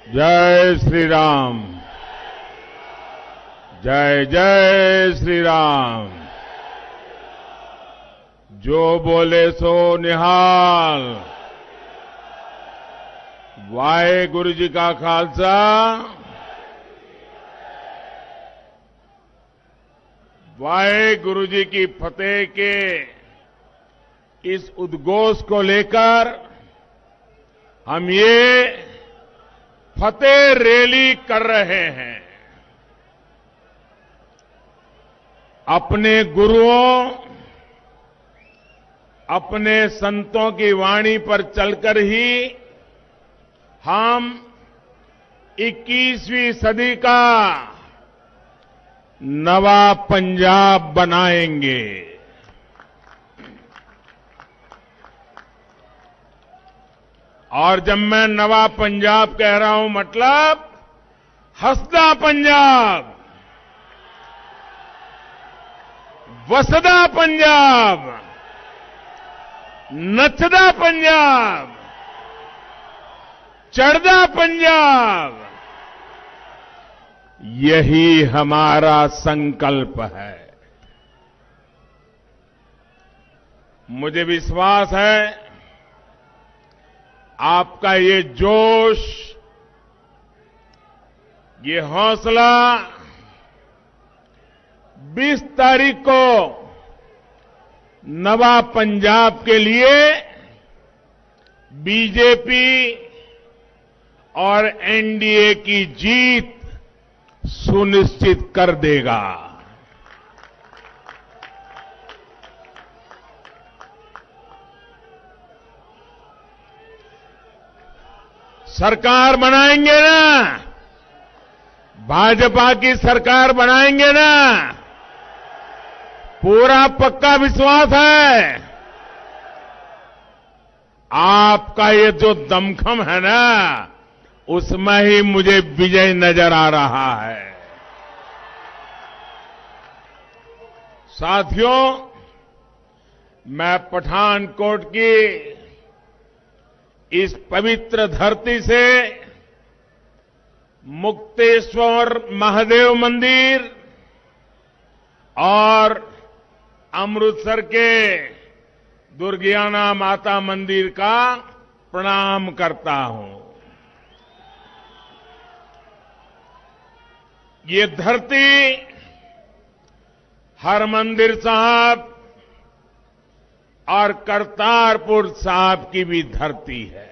जय श्री राम। जय जय श्री राम। जो बोले सो निहाल। वाहेगुरु जी का खालसा, वाहेगुरु जी की फतेह के इस उद्घोष को लेकर हम ये फतेह रैली कर रहे हैं। अपने गुरुओं, अपने संतों की वाणी पर चलकर ही हम 21वीं सदी का नवा पंजाब बनाएंगे। और जब मैं नवा पंजाब कह रहा हूं, मतलब हंसदा पंजाब, वसदा पंजाब, नचदा पंजाब, चढ़दा पंजाब, यही हमारा संकल्प है। मुझे विश्वास है आपका ये जोश, ये हौसला 20 तारीख को नवा पंजाब के लिए बीजेपी और एनडीए की जीत सुनिश्चित कर देगा। सरकार बनाएंगे ना, भाजपा की सरकार बनाएंगे ना, पूरा पक्का विश्वास है। आपका ये जो दमखम है ना, उसमें ही मुझे विजय नजर आ रहा है। साथियों, मैं पठानकोट की इस पवित्र धरती से मुक्तेश्वर महादेव मंदिर और अमृतसर के दुर्गियाना माता मंदिर का प्रणाम करता हूं। ये धरती हरमंदिर साहब और करतारपुर साहब की भी धरती है।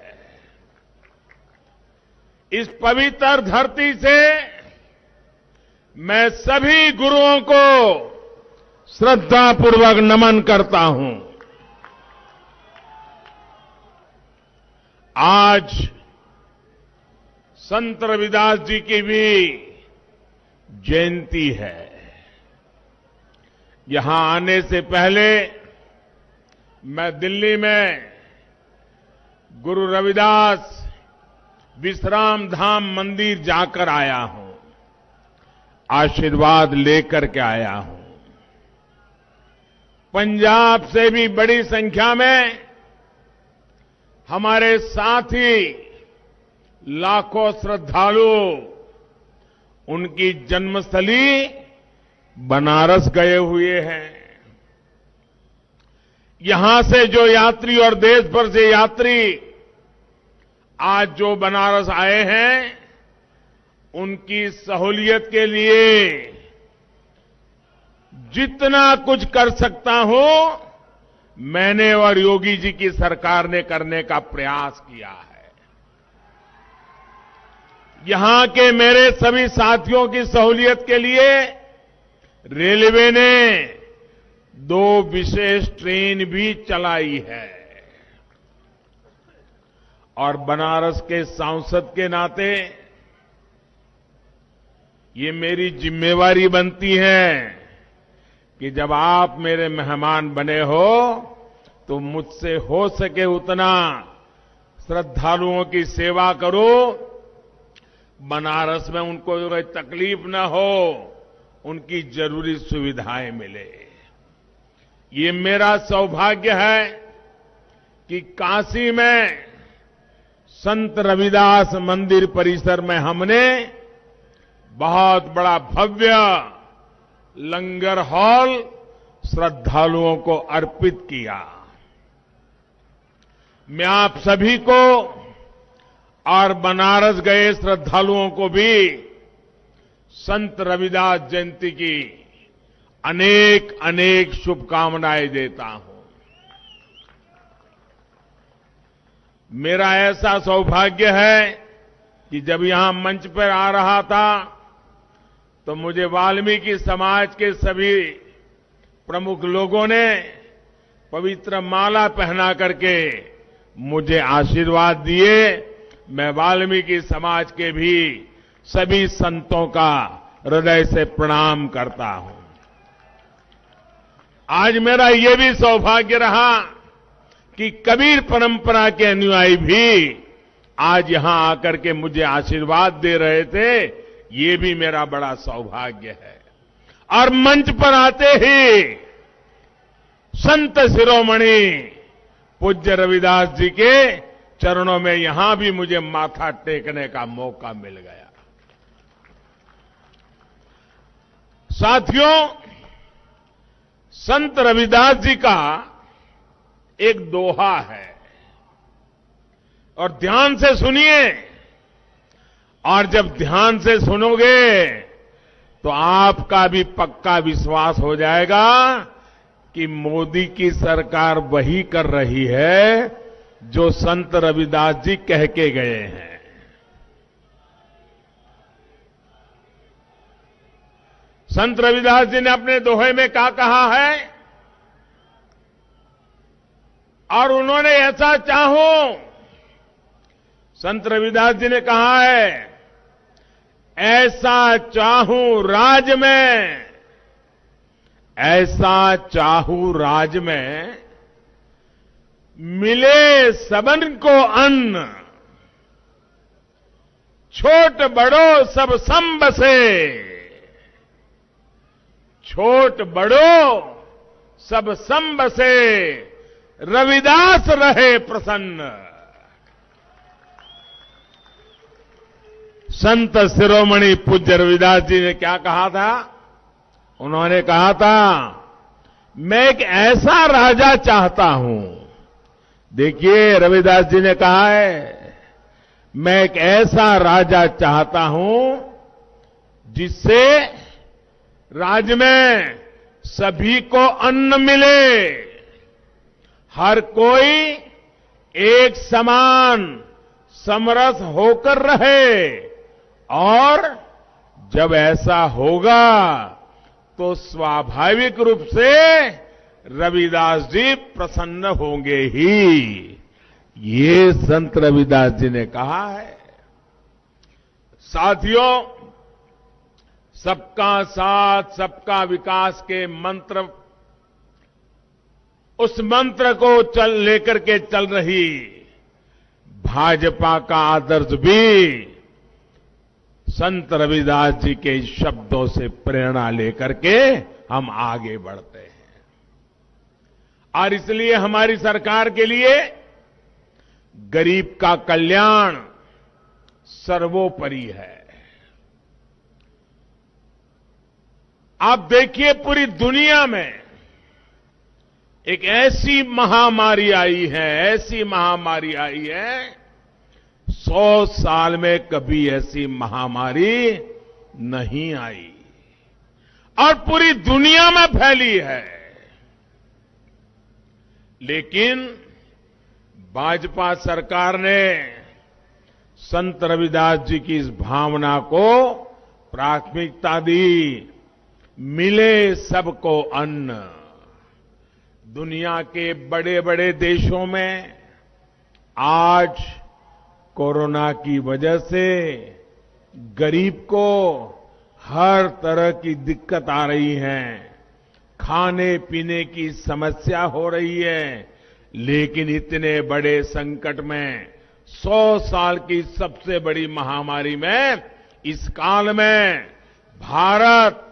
इस पवित्र धरती से मैं सभी गुरुओं को श्रद्धापूर्वक नमन करता हूं। आज संत रविदास जी की भी जयंती है। यहां आने से पहले मैं दिल्ली में गुरु रविदास विश्राम धाम मंदिर जाकर आया हूं, आशीर्वाद लेकर के आया हूं। पंजाब से भी बड़ी संख्या में हमारे साथी लाखों श्रद्धालु उनकी जन्मस्थली बनारस गए हुए हैं। यहां से जो यात्री और देश भर से यात्री आज जो बनारस आए हैं, उनकी सहूलियत के लिए जितना कुछ कर सकता हूं, मैंने और योगी जी की सरकार ने करने का प्रयास किया है। यहां के मेरे सभी साथियों की सहूलियत के लिए रेलवे ने 2 विशेष ट्रेन भी चलाई है। और बनारस के सांसद के नाते ये मेरी जिम्मेवारी बनती है कि जब आप मेरे मेहमान बने हो तो मुझसे हो सके उतना श्रद्धालुओं की सेवा करो, बनारस में उनको कोई तकलीफ न हो, उनकी जरूरी सुविधाएं मिले। ये मेरा सौभाग्य है कि काशी में संत रविदास मंदिर परिसर में हमने बहुत बड़ा भव्य लंगर हॉल श्रद्धालुओं को अर्पित किया। मैं आप सभी को और बनारस गए श्रद्धालुओं को भी संत रविदास जयंती की अनेक अनेक शुभकामनाएं देता हूं। मेरा ऐसा सौभाग्य है कि जब यहां मंच पर आ रहा था तो मुझे वाल्मीकि समाज के सभी प्रमुख लोगों ने पवित्र माला पहना करके मुझे आशीर्वाद दिए। मैं वाल्मीकि समाज के भी सभी संतों का हृदय से प्रणाम करता हूं। आज मेरा ये भी सौभाग्य रहा कि कबीर परंपरा के अनुयायी भी आज यहां आकर के मुझे आशीर्वाद दे रहे थे। ये भी मेरा बड़ा सौभाग्य है। और मंच पर आते ही संत शिरोमणि पूज्य रविदास जी के चरणों में यहां भी मुझे माथा टेकने का मौका मिल गया। साथियों, संत रविदास जी का एक दोहा है और ध्यान से सुनिए। और जब ध्यान से सुनोगे तो आपका भी पक्का विश्वास हो जाएगा कि मोदी की सरकार वही कर रही है जो संत रविदास जी कह के गए हैं। संत रविदास जी ने अपने दोहे में क्या कहा है? और उन्होंने ऐसा चाहूं, संत रविदास जी ने कहा है, ऐसा चाहूं राज में, ऐसा चाहूं राज में, मिले सबन को अन्न, छोट बड़ो सब सम बसे, छोट बड़ो सब सम बसे, रविदास रहे प्रसन्न। संत शिरोमणि पूज्य रविदास जी ने क्या कहा था? उन्होंने कहा था, मैं एक ऐसा राजा चाहता हूं। देखिए, रविदास जी ने कहा है, मैं एक ऐसा राजा चाहता हूं जिससे राज्य में सभी को अन्न मिले, हर कोई एक समान समरस होकर रहे, और जब ऐसा होगा तो स्वाभाविक रूप से रविदास जी प्रसन्न होंगे ही। ये संत रविदास जी ने कहा है। साथियों, सबका साथ सबका विकास के मंत्र, उस मंत्र को लेकर के चल रही भाजपा का आदर्श भी संत रविदास जी के शब्दों से प्रेरणा लेकर के हम आगे बढ़ते हैं। और इसलिए हमारी सरकार के लिए गरीब का कल्याण सर्वोपरि है। आप देखिए, पूरी दुनिया में एक ऐसी महामारी आई है, ऐसी महामारी आई है, 100 साल में कभी ऐसी महामारी नहीं आई और पूरी दुनिया में फैली है। लेकिन भाजपा सरकार ने संत रविदास जी की इस भावना को प्राथमिकता दी। मिले सबको अन्न। दुनिया के बड़े बड़े देशों में आज कोरोना की वजह से गरीब को हर तरह की दिक्कत आ रही है, खाने पीने की समस्या हो रही है। लेकिन इतने बड़े संकट में, 100 साल की सबसे बड़ी महामारी में, इस काल में भारत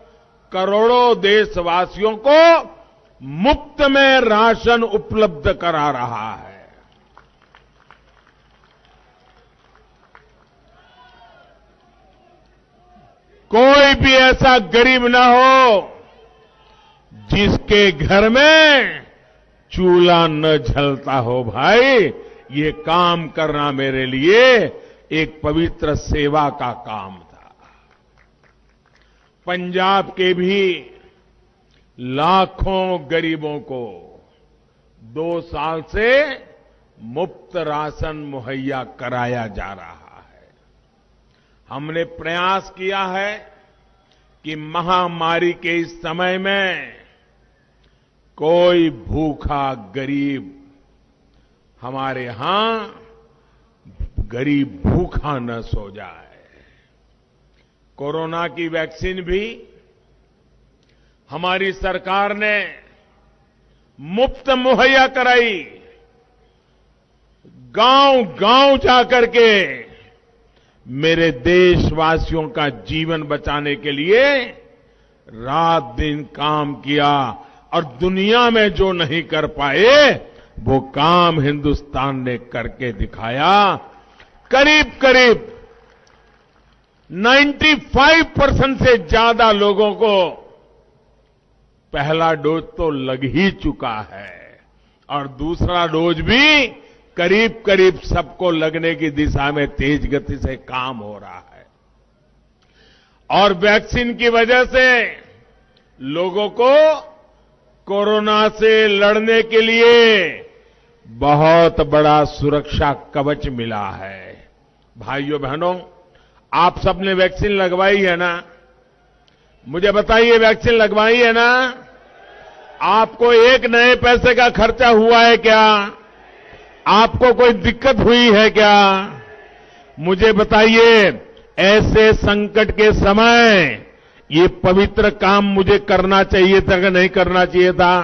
करोड़ों देशवासियों को मुफ्त में राशन उपलब्ध करा रहा है। कोई भी ऐसा गरीब ना हो जिसके घर में चूल्हा न जलता हो। भाई, ये काम करना मेरे लिए एक पवित्र सेवा का काम था। पंजाब के भी लाखों गरीबों को 2 साल से मुफ्त राशन मुहैया कराया जा रहा है। हमने प्रयास किया है कि महामारी के इस समय में कोई भूखा गरीब हमारे यहां गरीब भूखा न सो जाए। कोरोना की वैक्सीन भी हमारी सरकार ने मुफ्त मुहैया कराई। गांव-गांव जाकर के मेरे देशवासियों का जीवन बचाने के लिए रात दिन काम किया और दुनिया में जो नहीं कर पाए वो काम हिंदुस्तान ने करके दिखाया। करीब करीब 95% से ज्यादा लोगों को पहला डोज तो लग ही चुका है और दूसरा डोज भी करीब करीब सबको लगने की दिशा में तेज गति से काम हो रहा है। और वैक्सीन की वजह से लोगों को कोरोना से लड़ने के लिए बहुत बड़ा सुरक्षा कवच मिला है। भाइयों बहनों, आप सबने वैक्सीन लगवाई है ना? मुझे बताइए, वैक्सीन लगवाई है ना? आपको एक नए पैसे का खर्चा हुआ है क्या? आपको कोई दिक्कत हुई है क्या? मुझे बताइए, ऐसे संकट के समय ये पवित्र काम मुझे करना चाहिए था कि नहीं करना चाहिए था?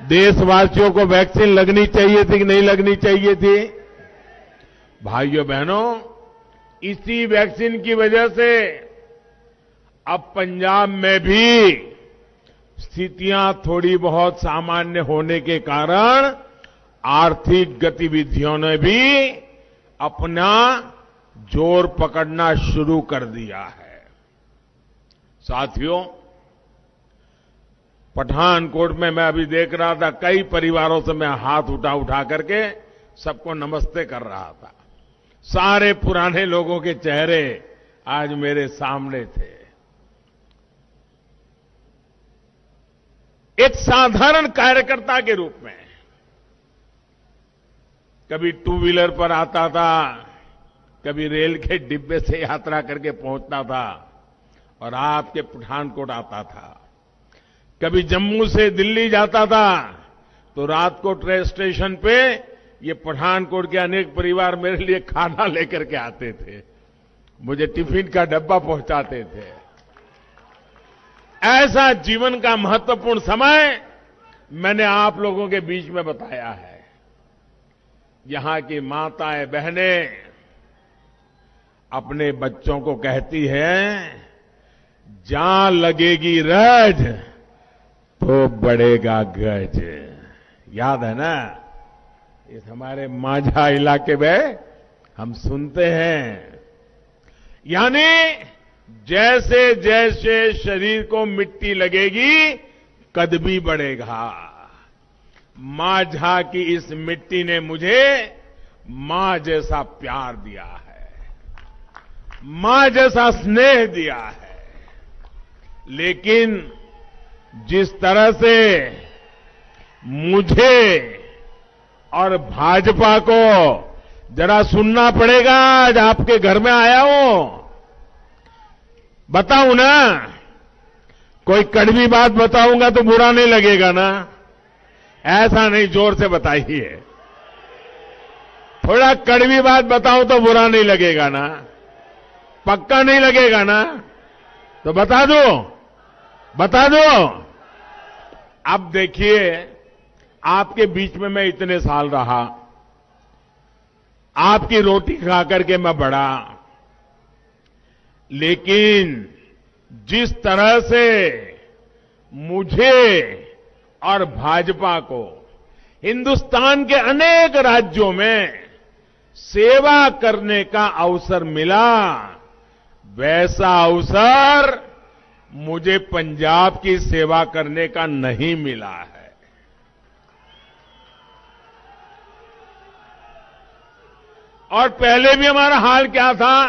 देशवासियों को वैक्सीन लगनी चाहिए थी कि नहीं लगनी चाहिए थी? भाइयों बहनों, इसी वैक्सीन की वजह से अब पंजाब में भी स्थितियां थोड़ी बहुत सामान्य होने के कारण आर्थिक गतिविधियों ने भी अपना जोर पकड़ना शुरू कर दिया है। साथियों, पठानकोट में मैं अभी देख रहा था, कई परिवारों से मैं हाथ उठा करके सबको नमस्ते कर रहा था। सारे पुराने लोगों के चेहरे आज मेरे सामने थे। एक साधारण कार्यकर्ता के रूप में कभी 2 व्हीलर पर आता था, कभी रेल के डिब्बे से यात्रा करके पहुंचता था और आपके पठानकोट आता था। कभी जम्मू से दिल्ली जाता था तो रात को ट्रेन स्टेशन पे ये पठानकोट के अनेक परिवार मेरे लिए खाना लेकर के आते थे, मुझे टिफिन का डब्बा पहुंचाते थे। ऐसा जीवन का महत्वपूर्ण समय मैंने आप लोगों के बीच में बताया है। यहां की माताएं बहनें अपने बच्चों को कहती हैं, जहां लगेगी रज तो बढ़ेगा गज। याद है ना? इस हमारे माझा इलाके में हम सुनते हैं। यानी जैसे जैसे शरीर को मिट्टी लगेगी कद भी बढ़ेगा। माझा की इस मिट्टी ने मुझे मां जैसा प्यार दिया है, मां जैसा स्नेह दिया है। लेकिन जिस तरह से मुझे और भाजपा को जरा सुनना पड़ेगा, आज आपके घर में आया हूं, बताऊं ना? कोई कड़वी बात बताऊंगा तो बुरा नहीं लगेगा ना? ऐसा नहीं, जोर से बताइए। थोड़ा कड़वी बात बताऊं तो बुरा नहीं लगेगा ना? पक्का नहीं लगेगा ना? तो बता दो, बता दो। अब देखिए, आपके बीच में मैं इतने साल रहा, आपकी रोटी खा करके मैं बढ़ा, लेकिन जिस तरह से मुझे और भाजपा को हिंदुस्तान के अनेक राज्यों में सेवा करने का अवसर मिला, वैसा अवसर मुझे पंजाब की सेवा करने का नहीं मिला है। और पहले भी हमारा हाल क्या था?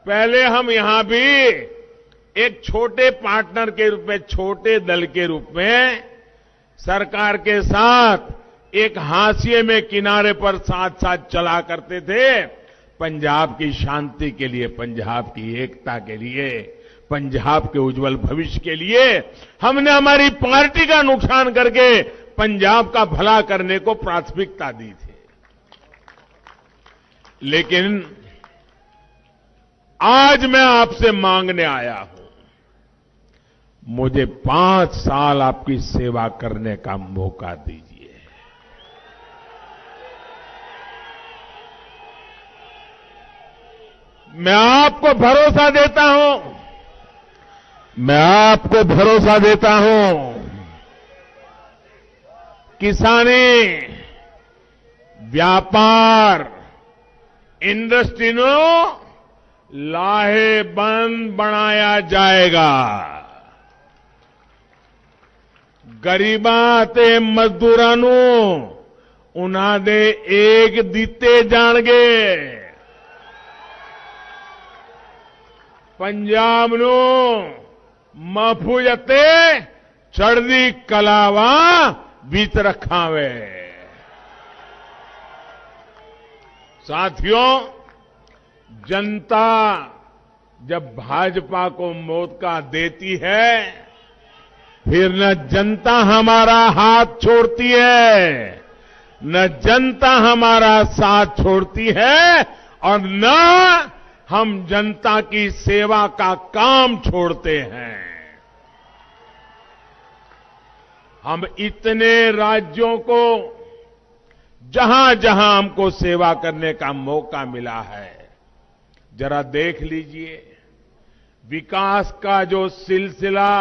पहले हम यहां भी एक छोटे पार्टनर के रूप में, छोटे दल के रूप में सरकार के साथ एक हाशिए में किनारे पर साथ साथ चला करते थे। पंजाब की शांति के लिए, पंजाब की एकता के लिए, पंजाब के उज्जवल भविष्य के लिए हमने हमारी पार्टी का नुकसान करके पंजाब का भला करने को प्राथमिकता दी थी। लेकिन आज मैं आपसे मांगने आया हूं, मुझे 5 साल आपकी सेवा करने का मौका दीजिए। मैं आपको भरोसा देता हूं, किसानी, व्यापार, इंडस्ट्री नो लाहेबंद बनाया जाएगा। गरीबां ते मजदूरां नू उन्हां दे एक दिते जाणगे। पंजाब नू महफूज ते चढ़दी कलावा बीच रखावे। साथियों, जनता जब भाजपा को मौका देती है, फिर न जनता हमारा हाथ छोड़ती है, न जनता हमारा साथ छोड़ती है, और न हम जनता की सेवा का काम छोड़ते हैं। हम इतने राज्यों को जहां जहां हमको सेवा करने का मौका मिला है, जरा देख लीजिए, विकास का जो सिलसिला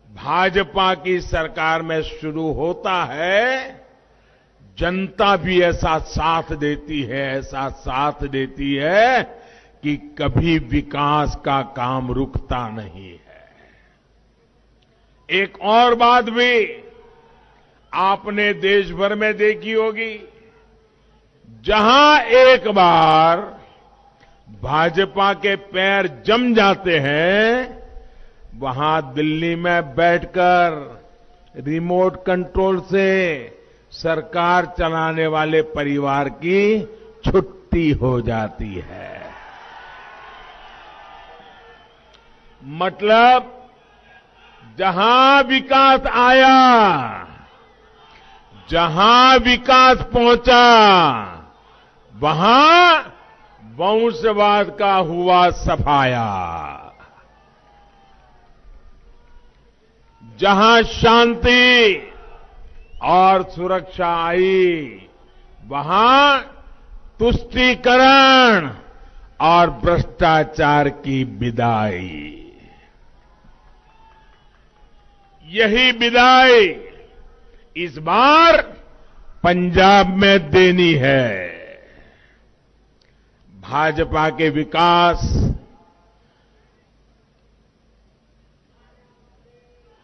भाजपा की सरकार में शुरू होता है, जनता भी ऐसा साथ देती है कि कभी विकास का काम रुकता नहीं है। एक और बात भी आपने देश भर में देखी होगी, जहां एक बार भाजपा के पैर जम जाते हैं, वहां दिल्ली में बैठकर रिमोट कंट्रोल से सरकार चलाने वाले परिवार की छुट्टी हो जाती है। मतलब जहां विकास आया, जहां विकास पहुंचा, वहां वंशवाद का हुआ सफाया। जहां शांति और सुरक्षा आई, वहां तुष्टीकरण और भ्रष्टाचार की विदाई। यही विदाई इस बार पंजाब में देनी है। भाजपा के विकास,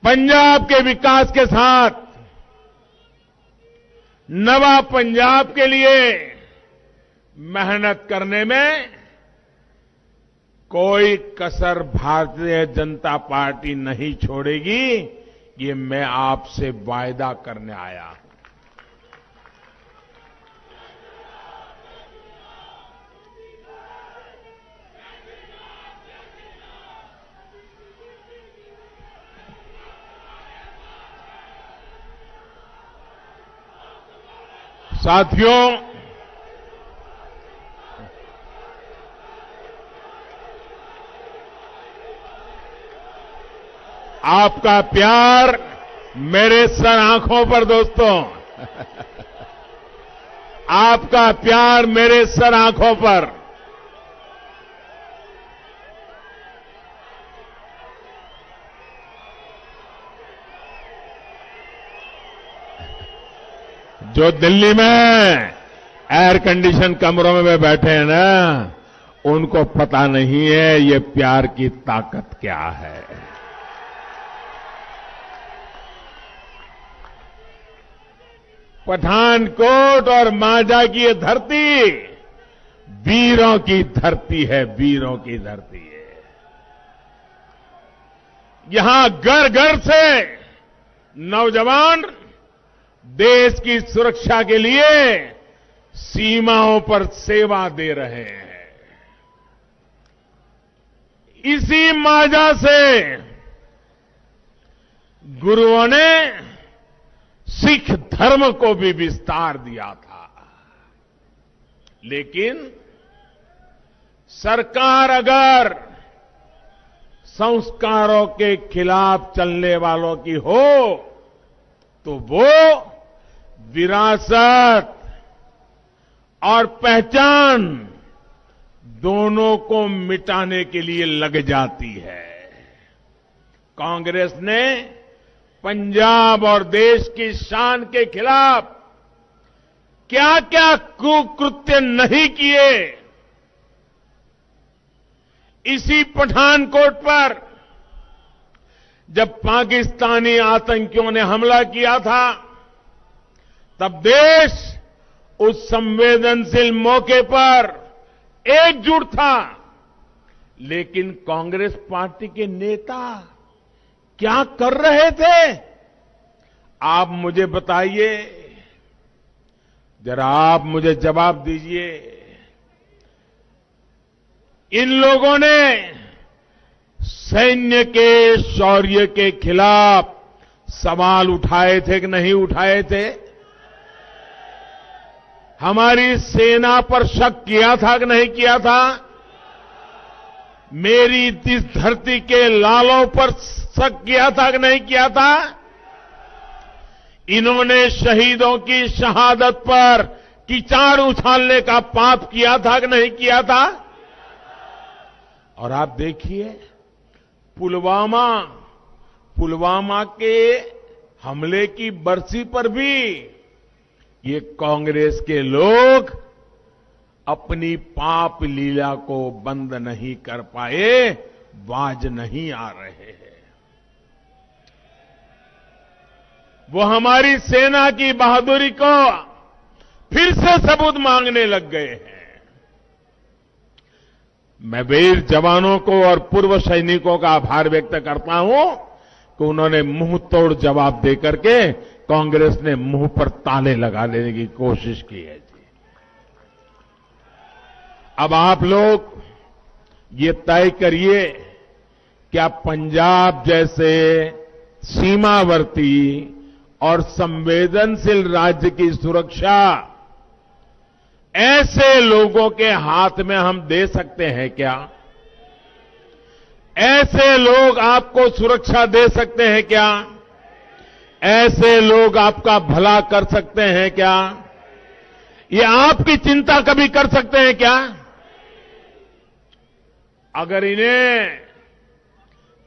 पंजाब के विकास के साथ नवा पंजाब के लिए मेहनत करने में कोई कसर भारतीय जनता पार्टी नहीं छोड़ेगी, ये मैं आपसे वायदा करने आया हूं। साथियों, आपका प्यार मेरे सर आंखों पर, दोस्तों, आपका प्यार मेरे सर आंखों पर। जो दिल्ली में एयर कंडीशन कमरों में बैठे हैं ना, उनको पता नहीं है ये प्यार की ताकत क्या है। पठानकोट और मांझा की ये धरती वीरों की धरती है, वीरों की धरती है। यहां घर घर से नौजवान देश की सुरक्षा के लिए सीमाओं पर सेवा दे रहे हैं। इसी मांझा से गुरुओं ने सिख धर्म को भी विस्तार दिया था। लेकिन सरकार अगर संस्कारों के खिलाफ चलने वालों की हो तो वो विरासत और पहचान दोनों को मिटाने के लिए लग जाती है। कांग्रेस ने पंजाब और देश की शान के खिलाफ क्या क्या कुकृत्य नहीं किए। इसी पठानकोट पर जब पाकिस्तानी आतंकियों ने हमला किया था तब देश उस संवेदनशील मौके पर एकजुट था। लेकिन कांग्रेस पार्टी के नेता क्या कर रहे थे, आप मुझे बताइए, जरा आप मुझे जवाब दीजिए। इन लोगों ने सैन्य के शौर्य के खिलाफ सवाल उठाए थे कि नहीं उठाए थे? हमारी सेना पर शक किया था कि नहीं किया था? मेरी इस धरती के लालों पर शक किया था कि नहीं किया था? इन्होंने शहीदों की शहादत पर कीचड़ उछालने का पाप किया था कि नहीं किया था? और आप देखिए पुलवामा के हमले की बरसी पर भी ये कांग्रेस के लोग अपनी पाप लीला को बंद नहीं कर पाए, बाज नहीं आ रहे हैं। वो हमारी सेना की बहादुरी को फिर से सबूत मांगने लग गए हैं। मैं वीर जवानों को और पूर्व सैनिकों का आभार व्यक्त करता हूं कि उन्होंने मुंह तोड़ जवाब देकर के कांग्रेस ने मुंह पर ताले लगा लेने की कोशिश की है। अब आप लोग ये तय करिए, क्या पंजाब जैसे सीमावर्ती और संवेदनशील राज्य की सुरक्षा ऐसे लोगों के हाथ में हम दे सकते हैं क्या? ऐसे लोग आपको सुरक्षा दे सकते हैं क्या? ऐसे लोग आपका भला कर सकते हैं क्या? ये आपकी चिंता कभी कर सकते हैं क्या? अगर इन्हें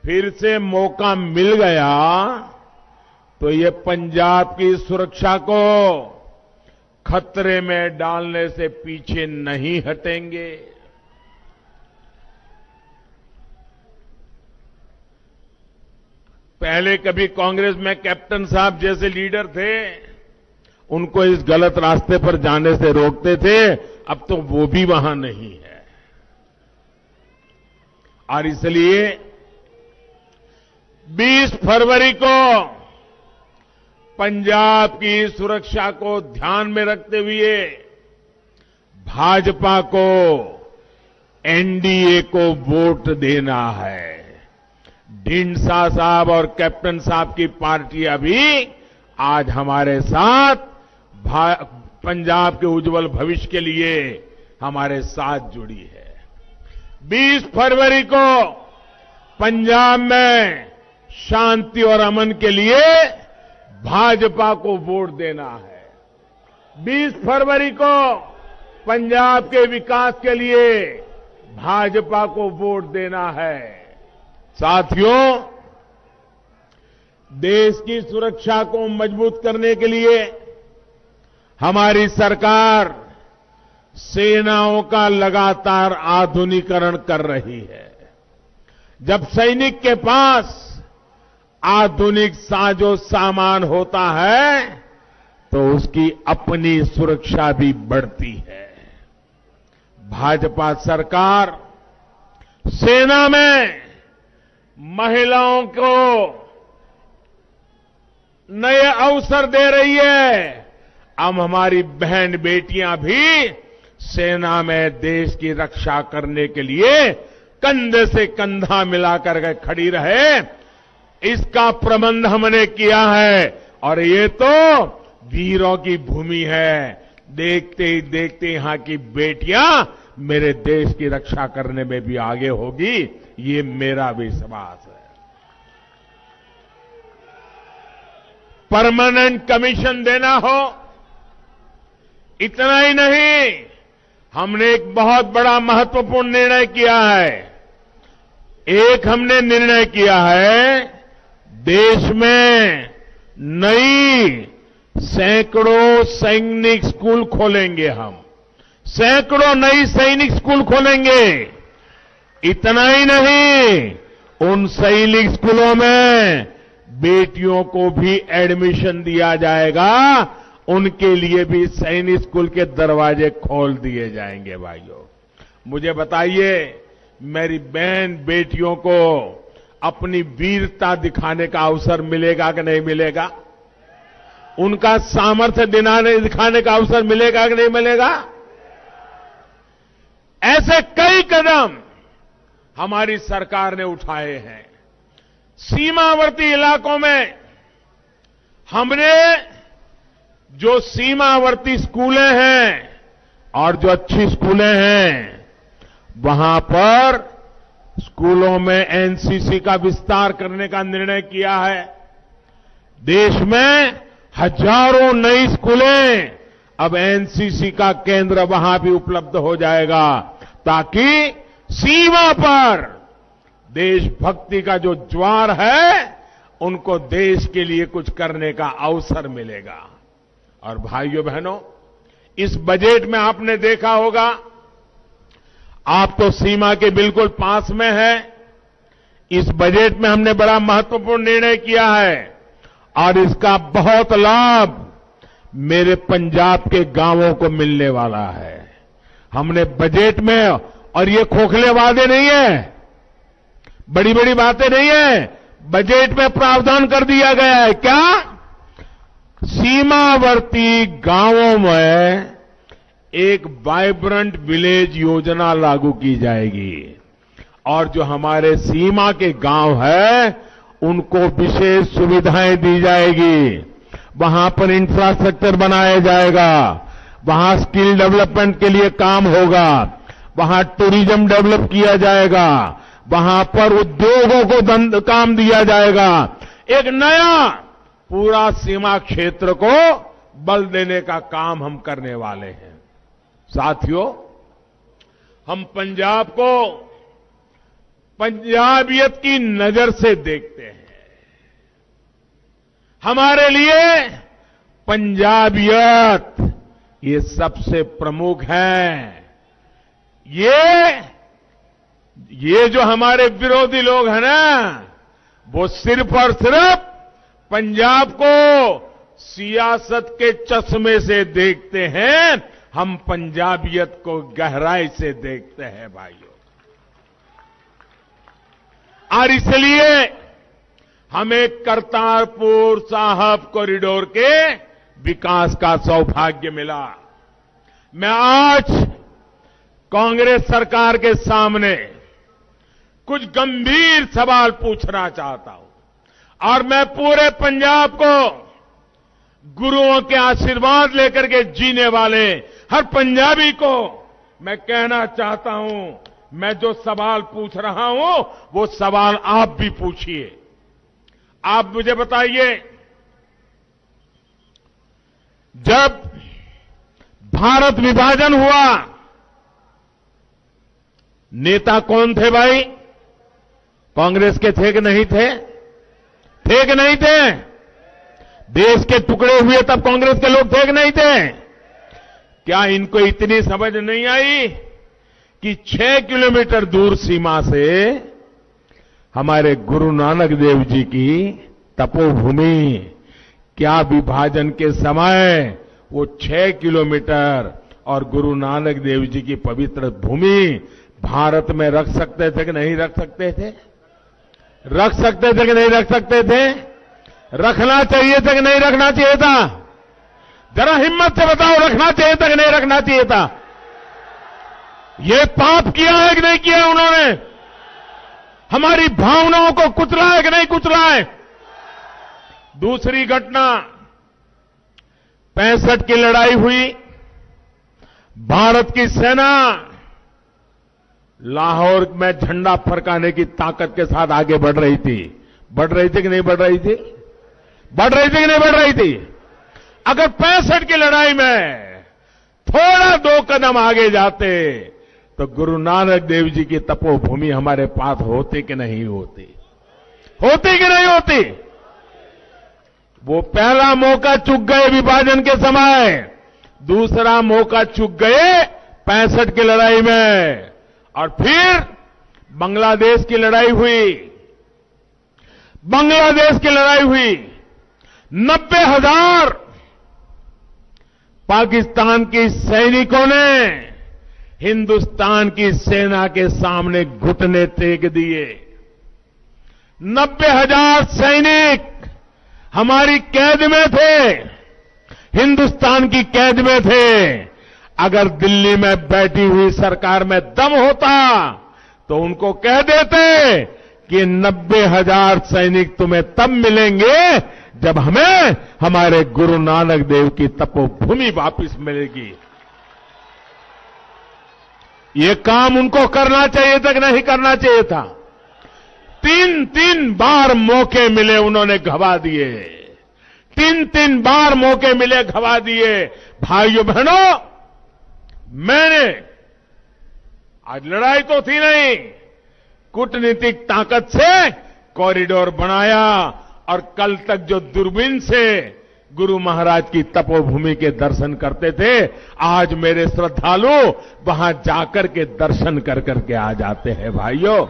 फिर से मौका मिल गया तो ये पंजाब की सुरक्षा को खतरे में डालने से पीछे नहीं हटेंगे। पहले कभी कांग्रेस में कैप्टन साहब जैसे लीडर थे, उनको इस गलत रास्ते पर जाने से रोकते थे, अब तो वो भी वहां नहीं है। और इसलिए 20 फरवरी को पंजाब की सुरक्षा को ध्यान में रखते हुए भाजपा को एनडीए को वोट देना है। ढींडसा साहब और कैप्टन साहब की पार्टियां भी आज हमारे साथ पंजाब के उज्जवल भविष्य के लिए हमारे साथ जुड़ी है। 20 फरवरी को पंजाब में शांति और अमन के लिए भाजपा को वोट देना है। 20 फरवरी को पंजाब के विकास के लिए भाजपा को वोट देना है। साथियों, देश की सुरक्षा को मजबूत करने के लिए हमारी सरकार सेनाओं का लगातार आधुनिकीकरण कर रही है। जब सैनिक के पास आधुनिक साजो सामान होता है तो उसकी अपनी सुरक्षा भी बढ़ती है। भाजपा सरकार सेना में महिलाओं को नए अवसर दे रही है। अब हमारी बहन बेटियां भी सेना में देश की रक्षा करने के लिए कंधे से कंधा मिलाकर के खड़ी रहे, इसका प्रबंध हमने किया है। और ये तो वीरों की भूमि है। देखते ही देखते यहां की बेटियां मेरे देश की रक्षा करने में भी आगे होगी, ये मेरा विश्वास है। परमानेंट कमीशन देना हो, इतना ही नहीं, हमने एक बहुत बड़ा महत्वपूर्ण निर्णय किया है। एक हमने निर्णय किया है, देश में नई सैकड़ों सैनिक स्कूल खोलेंगे हम, सैकड़ों नई सैनिक स्कूल खोलेंगे। इतना ही नहीं, उन सैनिक स्कूलों में बेटियों को भी एडमिशन दिया जाएगा, उनके लिए भी सैनिक स्कूल के दरवाजे खोल दिए जाएंगे। भाइयों, मुझे बताइए, मेरी बहन बेटियों को अपनी वीरता दिखाने का अवसर मिलेगा कि नहीं मिलेगा? उनका सामर्थ्य दिखाने का अवसर मिलेगा कि नहीं मिलेगा? ऐसे कई कदम हमारी सरकार ने उठाए हैं। सीमावर्ती इलाकों में हमने जो सीमावर्ती स्कूलें हैं और जो अच्छी स्कूलें हैं, वहां पर स्कूलों में एनसीसी का विस्तार करने का निर्णय किया है। देश में हजारों नई स्कूलें, अब एनसीसी का केंद्र वहां भी उपलब्ध हो जाएगा, ताकि सीमा पर देशभक्ति का जो ज्वार है, उनको देश के लिए कुछ करने का अवसर मिलेगा। और भाइयों बहनों, इस बजट में आपने देखा होगा, आप तो सीमा के बिल्कुल पास में है। इस बजट में हमने बड़ा महत्वपूर्ण निर्णय किया है और इसका बहुत लाभ मेरे पंजाब के गांवों को मिलने वाला है। हमने बजट में, और ये खोखले वादे नहीं है, बड़ी बड़ी बातें नहीं है, बजट में प्रावधान कर दिया गया है। क्या? सीमावर्ती गांवों में एक वाइब्रेंट विलेज योजना लागू की जाएगी और जो हमारे सीमा के गांव है, उनको विशेष सुविधाएं दी जाएगी। वहां पर इंफ्रास्ट्रक्चर बनाया जाएगा, वहां स्किल डेवलपमेंट के लिए काम होगा, वहां टूरिज्म डेवलप किया जाएगा, वहां पर उद्योगों को काम दिया जाएगा। एक नया पूरा सीमा क्षेत्र को बल देने का काम हम करने वाले हैं। साथियों, हम पंजाब को पंजाबियत की नजर से देखते हैं। हमारे लिए पंजाबियत ये सबसे प्रमुख है। ये जो हमारे विरोधी लोग हैं ना, वो सिर्फ और सिर्फ पंजाब को सियासत के चश्मे से देखते हैं। हम पंजाबियत को गहराई से देखते हैं भाइयों। और इसलिए हमें करतारपुर साहिब कॉरिडोर के विकास का सौभाग्य मिला। मैं आज कांग्रेस सरकार के सामने कुछ गंभीर सवाल पूछना चाहता हूं और मैं पूरे पंजाब को गुरुओं के आशीर्वाद लेकर के जीने वाले हर पंजाबी को मैं कहना चाहता हूं, मैं जो सवाल पूछ रहा हूं वो सवाल आप भी पूछिए। आप मुझे बताइए, जब भारत विभाजन हुआ, नेता कौन थे भाई? कांग्रेस के थे कि नहीं थे? थे कि नहीं थे? देश के टुकड़े हुए तब कांग्रेस के लोग थे कि नहीं थे? क्या इनको इतनी समझ नहीं आई कि 6 किलोमीटर दूर सीमा से हमारे गुरु नानक देव जी की तपोभूमि, क्या विभाजन के समय वो 6 किलोमीटर और गुरु नानक देव जी की पवित्र भूमि भारत में रख सकते थे कि नहीं रख सकते थे? रख सकते थे कि नहीं रख सकते थे? रखना चाहिए था कि नहीं रखना चाहिए था? जरा हिम्मत से बताओ, रखना चाहिए था कि नहीं रखना चाहिए था? ये पाप किया है कि नहीं किया उन्होंने? हमारी भावनाओं को कुचला है कि नहीं कुचला है? दूसरी घटना, 65 की लड़ाई हुई, भारत की सेना लाहौर में झंडा फरकाने की ताकत के साथ आगे बढ़ रही थी। बढ़ रही थी कि नहीं बढ़ रही थी? बढ़ रही थी कि नहीं बढ़ रही थी? अगर 65 की लड़ाई में थोड़ा 2 कदम आगे जाते तो गुरु नानक देव जी की तपोभूमि हमारे पास होती कि नहीं होती? होती कि नहीं होती? वो पहला मौका चूक गए विभाजन के समय, दूसरा मौका चूक गए 65 की लड़ाई में, और फिर बांग्लादेश की लड़ाई हुई। बांग्लादेश की लड़ाई हुई, 90,000 पाकिस्तान के सैनिकों ने हिंदुस्तान की सेना के सामने घुटने टेक दिए। 90,000 सैनिक हमारी कैद में थे, हिंदुस्तान की कैद में थे। अगर दिल्ली में बैठी हुई सरकार में दम होता तो उनको कह देते कि 90,000 सैनिक तुम्हें तब मिलेंगे जब हमें हमारे गुरु नानक देव की तपोभूमि वापस मिलेगी। ये काम उनको करना चाहिए था कि नहीं करना चाहिए था? 3 बार मौके मिले, उन्होंने गवा दिए। 3 बार मौके मिले, गवा दिए। भाइयों बहनों, मैंने आज लड़ाई तो थी नहीं, कूटनीतिक ताकत से कॉरिडोर बनाया और कल तक जो दूरबीन से गुरु महाराज की तपोभूमि के दर्शन करते थे, आज मेरे श्रद्धालु वहां जाकर के दर्शन कर करके आ जाते हैं। भाइयों,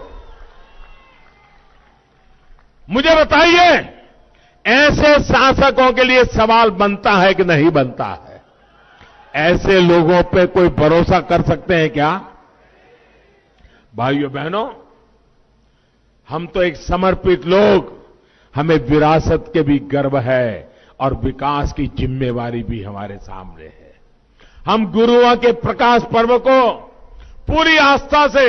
मुझे बताइए, ऐसे शासकों के लिए सवाल बनता है कि नहीं बनता है? ऐसे लोगों पे कोई भरोसा कर सकते हैं क्या? भाइयों बहनों, हम तो एक समर्पित लोग, हमें विरासत के भी गर्व है और विकास की जिम्मेवारी भी हमारे सामने है। हम गुरुओं के प्रकाश पर्व को पूरी आस्था से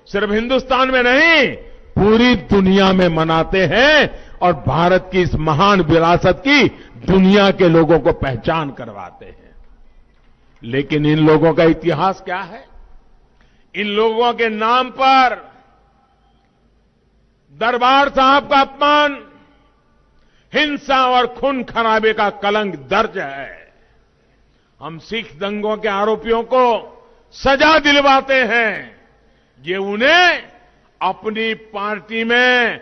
सिर्फ हिंदुस्तान में नहीं, पूरी दुनिया में मनाते हैं और भारत की इस महान विरासत की दुनिया के लोगों को पहचान करवाते हैं। लेकिन इन लोगों का इतिहास क्या है? इन लोगों के नाम पर दरबार साहब का अपमान, हिंसा और खून खराबे का कलंक दर्ज है। हम सिख दंगों के आरोपियों को सजा दिलवाते हैं, ये उन्हें अपनी पार्टी में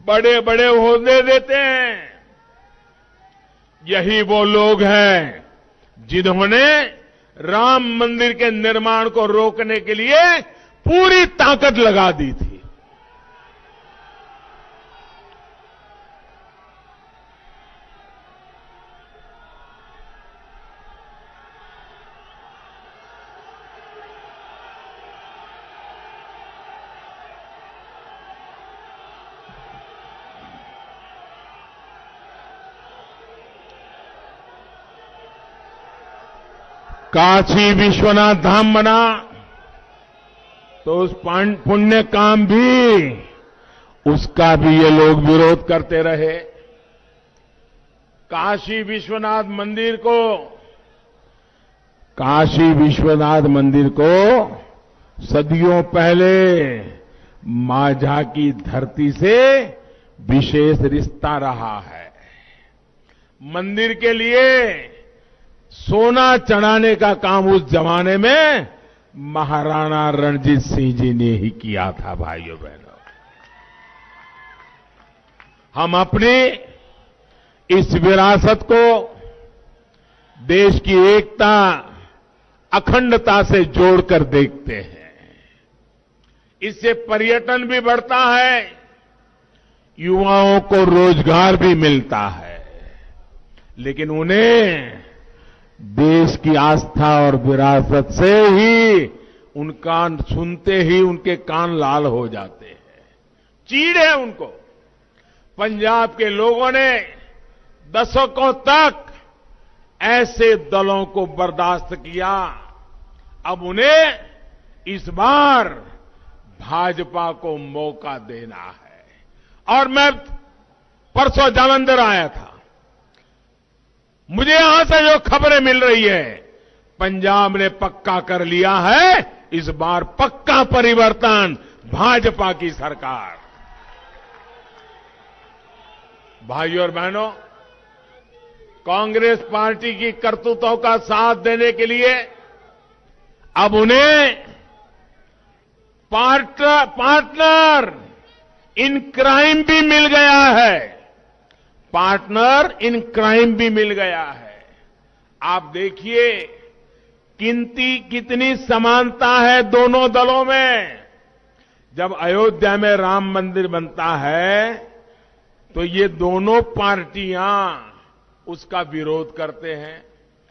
बड़े बड़े ओहदे देते हैं। यही वो लोग हैं जिन्होंने राम मंदिर के निर्माण को रोकने के लिए पूरी ताकत लगा दी थी। काशी विश्वनाथ धाम बना तो उस पुण्य काम भी, उसका भी ये लोग विरोध करते रहे। काशी विश्वनाथ मंदिर को सदियों पहले माझा की धरती से विशेष रिश्ता रहा है। मंदिर के लिए सोना चढ़ाने का काम उस जमाने में महाराणा रणजीत सिंह जी ने ही किया था। भाइयों बहनों, हम अपनी इस विरासत को, देश की एकता, अखंडता से जोड़कर देखते हैं। इससे पर्यटन भी बढ़ता है, युवाओं को रोजगार भी मिलता है, लेकिन उन्हें देश की आस्था और विरासत से ही उनका सुनते ही उनके कान लाल हो जाते हैं, चीड़ है उनको। पंजाब के लोगों ने दशकों तक ऐसे दलों को बर्दाश्त किया, अब उन्हें इस बार भाजपा को मौका देना है। और मैं परसों जालंधर आया था, मुझे यहां से जो खबरें मिल रही है, पंजाब ने पक्का कर लिया है इस बार पक्का परिवर्तन, भाजपा की सरकार। भाइयों और बहनों, कांग्रेस पार्टी की करतूतों का साथ देने के लिए अब उन्हें पार्टनर इन क्राइम भी मिल गया है, पार्टनर इन क्राइम भी मिल गया है। आप देखिए कितनी समानता है दोनों दलों में। जब अयोध्या में राम मंदिर बनता है तो ये दोनों पार्टियां उसका विरोध करते हैं,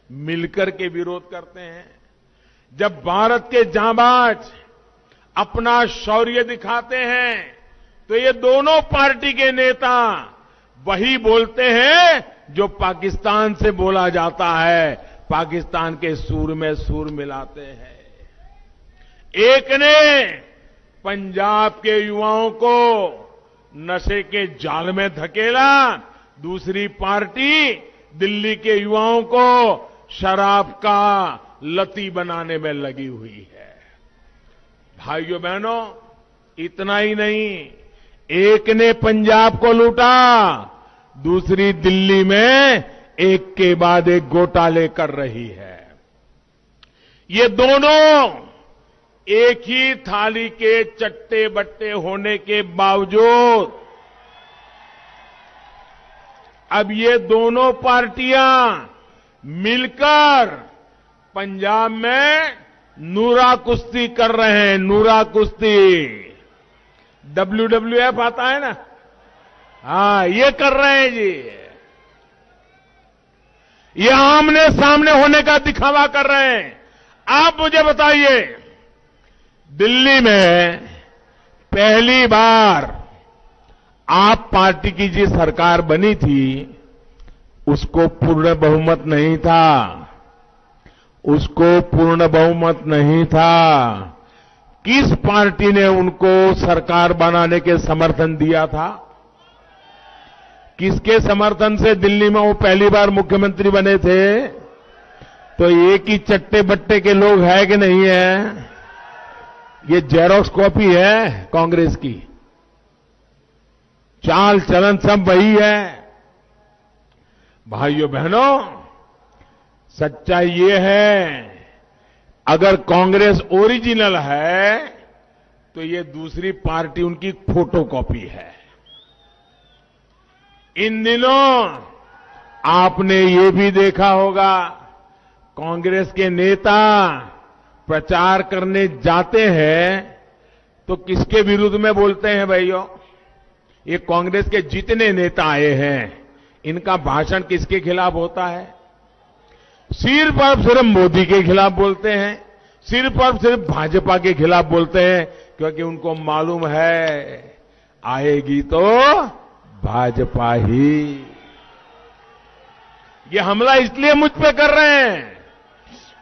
मिलकर के विरोध करते हैं। जब भारत के जांबाज अपना शौर्य दिखाते हैं तो ये दोनों पार्टी के नेता वही बोलते हैं जो पाकिस्तान से बोला जाता है, पाकिस्तान के सूर में सूर मिलाते हैं। एक ने पंजाब के युवाओं को नशे के जाल में धकेला, दूसरी पार्टी दिल्ली के युवाओं को शराब का लती बनाने में लगी हुई है। भाइयों बहनों, इतना ही नहीं, एक ने पंजाब को लूटा, दूसरी दिल्ली में एक के बाद एक घोटाले कर रही है। ये दोनों एक ही थाली के चट्टे बट्टे होने के बावजूद अब ये दोनों पार्टियां मिलकर पंजाब में नूरा कुश्ती कर रहे हैं। नूरा कुश्ती, WWF आता है ना, हाँ, ये कर रहे हैं जी। ये आमने सामने होने का दिखावा कर रहे हैं। आप मुझे बताइए, दिल्ली में पहली बार आप पार्टी की जी सरकार बनी थी, उसको पूर्ण बहुमत नहीं था, उसको पूर्ण बहुमत नहीं था। किस पार्टी ने उनको सरकार बनाने के समर्थन दिया था? किसके समर्थन से दिल्ली में वो पहली बार मुख्यमंत्री बने थे? तो एक ही चट्टे बट्टे के लोग हैं कि नहीं है? ये जेरोक्स कॉपी है कांग्रेस की, चाल चलन सब वही है। भाइयों बहनों, सच्चाई ये है, अगर कांग्रेस ओरिजिनल है तो ये दूसरी पार्टी उनकी फोटोकॉपी है। इन दिनों आपने ये भी देखा होगा, कांग्रेस के नेता प्रचार करने जाते हैं तो किसके विरुद्ध में बोलते हैं भाइयों? ये कांग्रेस के जितने नेता आए हैं, इनका भाषण किसके खिलाफ होता है? सिर्फ और सिर्फ मोदी के खिलाफ बोलते हैं, सिर्फ और सिर्फ भाजपा के खिलाफ बोलते हैं, क्योंकि उनको मालूम है आएगी तो भाजपा ही। ये हमला इसलिए मुझ पे कर रहे हैं,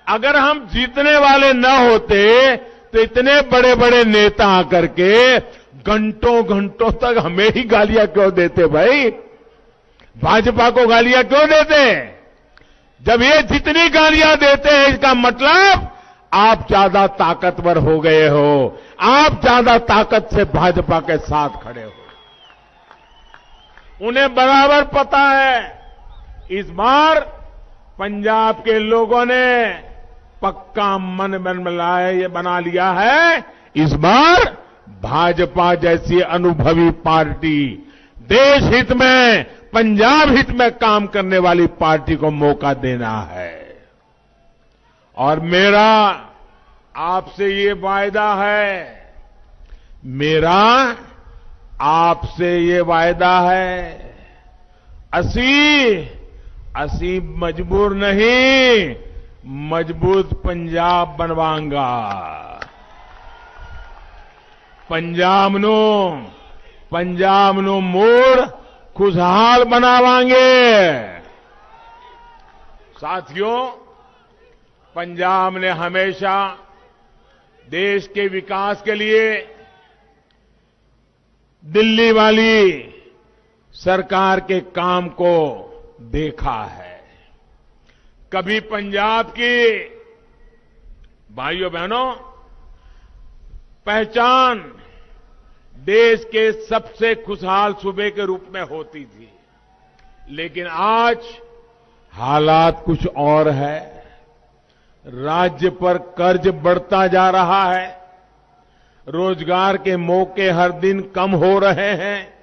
अगर हम जीतने वाले न होते तो इतने बड़े बड़े नेता आकर के घंटों घंटों तक हमें ही गालियां क्यों देते भाई? भाजपा को गालियां क्यों देते? जब ये जितनी गालियां देते हैं, इसका मतलब आप ज्यादा ताकतवर हो गए हो, आप ज्यादा ताकत से भाजपा के साथ खड़े हो। उन्हें बराबर पता है, इस बार पंजाब के लोगों ने पक्का मन बना लिया है, इस बार भाजपा जैसी अनुभवी पार्टी, देश हित में, पंजाब हित में काम करने वाली पार्टी को मौका देना है। और मेरा आपसे ये वायदा है, मेरा आपसे ये वायदा है, असी मजबूर नहीं, मजबूत पंजाब बनवाऊंगा। पंजाब नो मूड खुशहाल बनावांगे। साथियों, पंजाब ने हमेशा देश के विकास के लिए दिल्ली वाली सरकार के काम को देखा है। कभी पंजाब की भाइयों बहनों पहचान देश के सबसे खुशहाल सूबे के रूप में होती थी, लेकिन आज हालात कुछ और है। राज्य पर कर्ज बढ़ता जा रहा है, रोजगार के मौके हर दिन कम हो रहे हैं,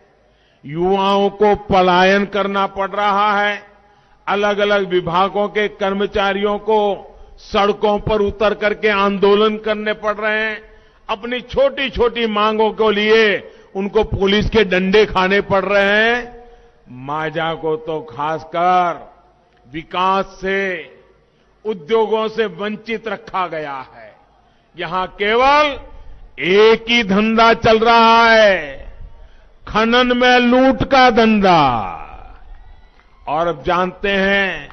युवाओं को पलायन करना पड़ रहा है, अलग अलग विभागों के कर्मचारियों को सड़कों पर उतर करके आंदोलन करने पड़ रहे हैं, अपनी छोटी छोटी मांगों को लिए उनको पुलिस के डंडे खाने पड़ रहे हैं। मांझा को तो खासकर विकास से, उद्योगों से वंचित रखा गया है। यहां केवल एक ही धंधा चल रहा है, खनन में लूट का धंधा। और अब जानते हैं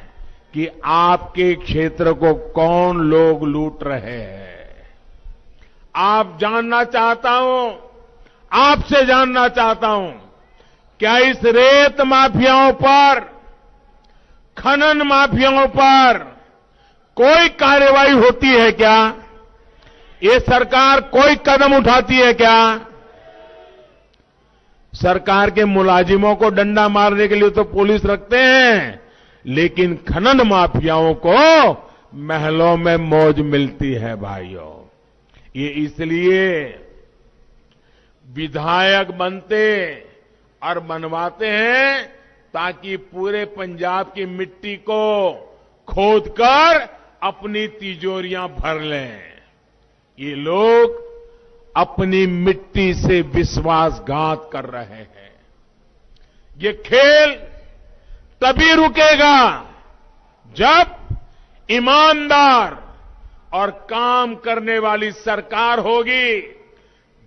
कि आपके क्षेत्र को कौन लोग लूट रहे हैं। आपसे जानना चाहता हूं, क्या इस रेत माफियाओं पर, खनन माफियाओं पर कोई कार्रवाई होती है क्या? ये सरकार कोई कदम उठाती है क्या? सरकार के मुलाजिमों को डंडा मारने के लिए तो पुलिस रखते हैं, लेकिन खनन माफियाओं को महलों में मौज मिलती है भाइयों। ये इसलिए विधायक बनते और बनवाते हैं ताकि पूरे पंजाब की मिट्टी को खोदकर अपनी तिजोरियां भर लें। ये लोग अपनी मिट्टी से विश्वासघात कर रहे हैं। ये खेल तभी रुकेगा जब ईमानदार और काम करने वाली सरकार होगी,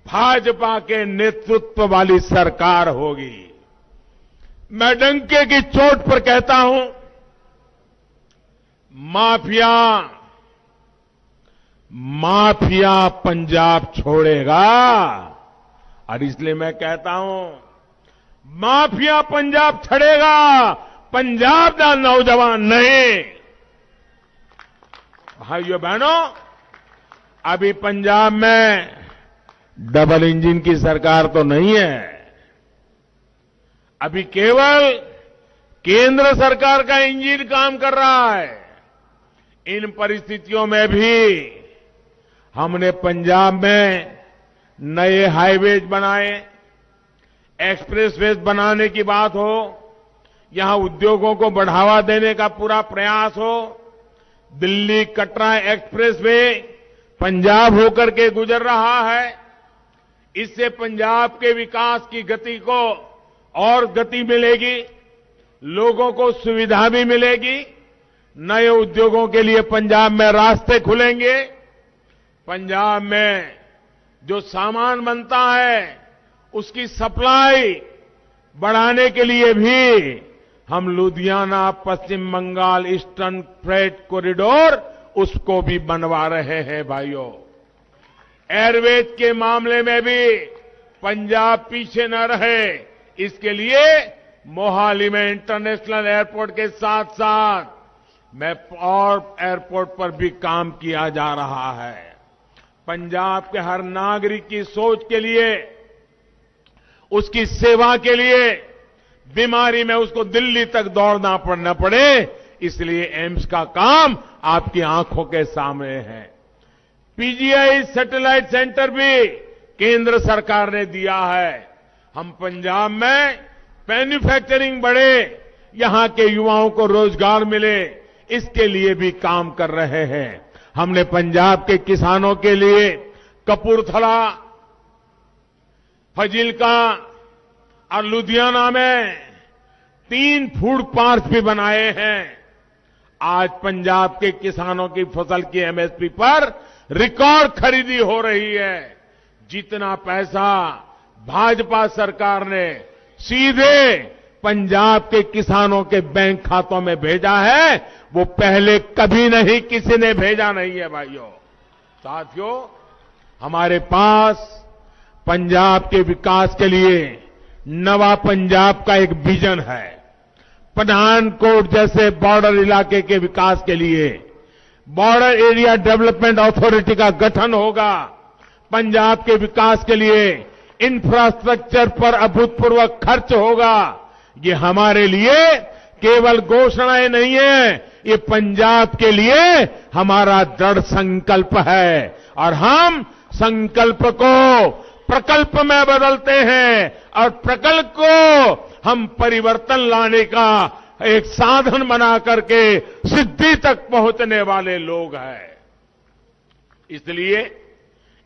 भाजपा के नेतृत्व वाली सरकार होगी। मैं डंके की चोट पर कहता हूं, माफिया पंजाब छोड़ेगा। और इसलिए मैं कहता हूं, माफिया पंजाब छड़ेगा, पंजाब का नौजवान नहीं। भाइयों बहनों, अभी पंजाब में डबल इंजन की सरकार तो नहीं है, अभी केवल केंद्र सरकार का इंजन काम कर रहा है। इन परिस्थितियों में भी हमने पंजाब में नए हाईवेज बनाए, एक्सप्रेसवेज बनाने की बात हो, यहां उद्योगों को बढ़ावा देने का पूरा प्रयास हो। दिल्ली कटरा एक्सप्रेसवे पंजाब होकर के गुजर रहा है। इससे पंजाब के विकास की गति को और गति मिलेगी, लोगों को सुविधा भी मिलेगी, नए उद्योगों के लिए पंजाब में रास्ते खुलेंगे। पंजाब में जो सामान बनता है उसकी सप्लाई बढ़ाने के लिए भी हम लुधियाना, पश्चिम बंगाल, ईस्टर्न फ्रेट कॉरिडोर उसको भी बनवा रहे हैं भाइयों। एयरवेज के मामले में भी पंजाब पीछे न रहे, इसके लिए मोहाली में इंटरनेशनल एयरपोर्ट के साथ साथ में और एयरपोर्ट पर भी काम किया जा रहा है। पंजाब के हर नागरिक की सोच के लिए, उसकी सेवा के लिए, बीमारी में उसको दिल्ली तक दौड़ना न पड़े, इसलिए एम्स का काम आपकी आंखों के सामने है। पीजीआई सैटेलाइट सेंटर भी केंद्र सरकार ने दिया है। हम पंजाब में मैन्युफैक्चरिंग बढ़े, यहां के युवाओं को रोजगार मिले, इसके लिए भी काम कर रहे हैं। हमने पंजाब के किसानों के लिए कपूरथला, फजीलका और लुधियाना में 3 फूड पार्क भी बनाए हैं। आज पंजाब के किसानों की फसल की एमएसपी पर रिकॉर्ड खरीदी हो रही है। जितना पैसा भाजपा सरकार ने सीधे पंजाब के किसानों के बैंक खातों में भेजा है, वो पहले कभी नहीं किसी ने भेजा नहीं है। भाइयों, साथियों, हमारे पास पंजाब के विकास के लिए नवा पंजाब का एक विजन है। पठानकोट जैसे बॉर्डर इलाके के विकास के लिए बॉर्डर एरिया डेवलपमेंट अथॉरिटी का गठन होगा। पंजाब के विकास के लिए इंफ्रास्ट्रक्चर पर अभूतपूर्व खर्च होगा। ये हमारे लिए केवल घोषणाएं नहीं है, ये पंजाब के लिए हमारा दृढ़ संकल्प है और हम संकल्प को प्रकल्प में बदलते हैं और प्रकल्प को हम परिवर्तन लाने का एक साधन बना करके सिद्धि तक पहुंचने वाले लोग हैं। इसलिए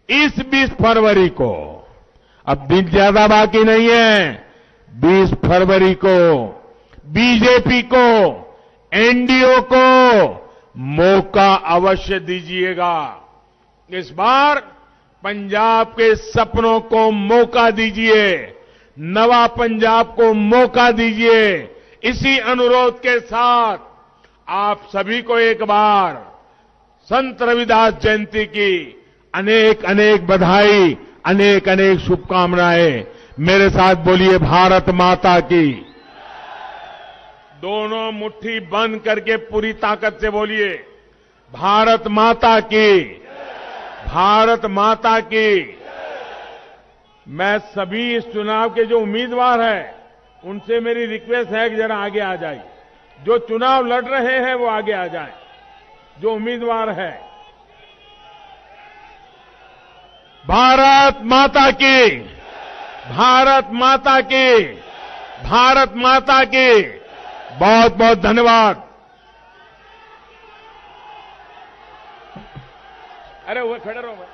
इस 20 फरवरी को, अब दिन ज्यादा बाकी नहीं है, 20 फरवरी को बीजेपी को, एनडीओ को मौका अवश्य दीजिएगा। इस बार पंजाब के सपनों को मौका दीजिए, नवा पंजाब को मौका दीजिए। इसी अनुरोध के साथ आप सभी को एक बार संत रविदास जयंती की अनेक अनेक बधाई, अनेक अनेक शुभकामनाएं। मेरे साथ बोलिए भारत माता की। दोनों मुट्ठी बंद करके पूरी ताकत से बोलिए भारत माता की, भारत माता की। मैं सभी इस चुनाव के जो उम्मीदवार हैं उनसे मेरी रिक्वेस्ट है कि जरा आगे आ जाए। जो चुनाव लड़ रहे हैं वो आगे आ जाए, जो उम्मीदवार है। भारत माता की, भारत माता की, भारत माता की। बहुत बहुत धन्यवाद। अरे वो खड़े रहो।